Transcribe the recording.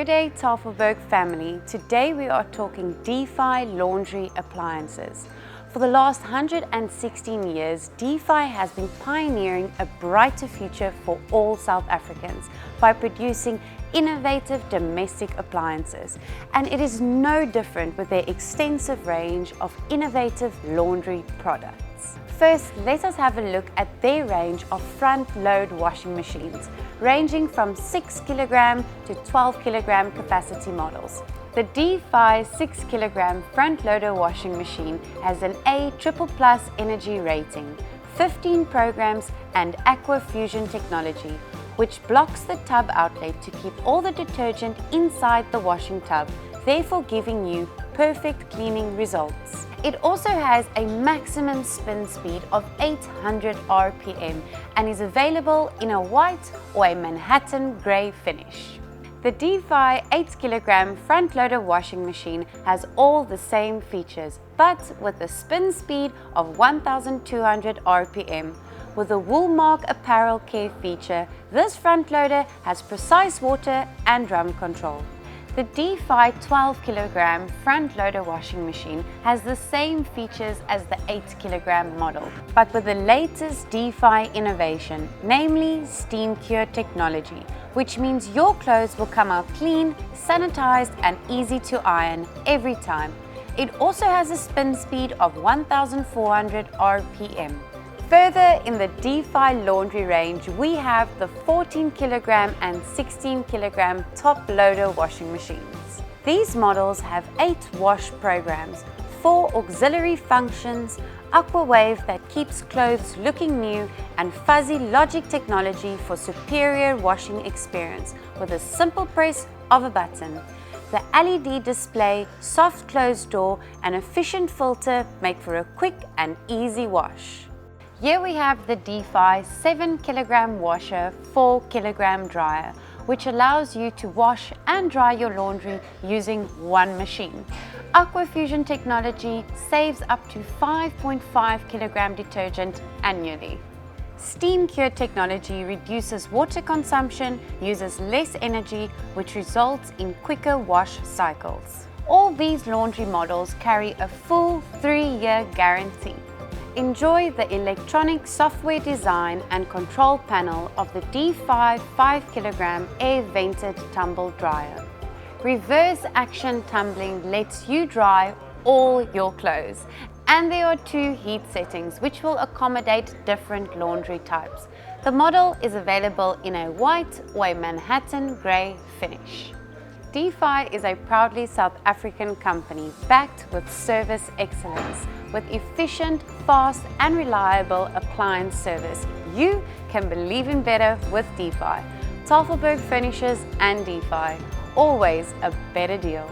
everyday Tafelberg family. Today we are talking Defy laundry appliances. For the last 116 years, Defy has been pioneering a brighter future for all South Africans by producing innovative domestic appliances. And it is no different with their extensive range of innovative laundry products. First, let us have a look at their range of front-load washing machines, ranging from 6 kg to 12 kg capacity models. The Defy 6 kg front-loader washing machine has an A++ energy rating, 15 programs and aqua fusion technology, which blocks the tub outlet to keep all the detergent inside the washing tub, therefore giving you perfect cleaning results. It also has a maximum spin speed of 800 RPM and is available in a white or a Manhattan grey finish. The Defy 8 kg front loader washing machine has all the same features, but with a spin speed of 1200 RPM. With a Woolmark apparel care feature, this front loader has precise water and drum control. The Defy 12 kg front loader washing machine has the same features as the 8 kg model, but with the latest Defy innovation, namely steam cure technology, which means your clothes will come out clean, sanitized and easy to iron every time. It also has a spin speed of 1400 RPM. Further in the Defy laundry range, we have the 14 kg and 16 kg top loader washing machines. These models have 8 wash programs, 4 auxiliary functions, Aqua Wave that keeps clothes looking new, and fuzzy logic technology for superior washing experience with a simple press of a button. The LED display, soft close door and efficient filter make for a quick and easy wash. Here we have the Defy 7 kg washer, 4 kg dryer, which allows you to wash and dry your laundry using one machine. Aqua Fusion technology saves up to 5.5 kg detergent annually. Steam Cure technology reduces water consumption, uses less energy, which results in quicker wash cycles. All these laundry models carry a full 3-year guarantee. Enjoy the electronic software design and control panel of the Defy 5 kg air vented tumble dryer. Reverse action tumbling lets you dry all your clothes, and there are 2 heat settings which will accommodate different laundry types. The model is available in a white or a Manhattan grey finish. Defy is a proudly South African company backed with service excellence. With efficient, fast and reliable appliance service, you can believe in better with Defy. Tafelberg Furnishers and Defy, always a better deal.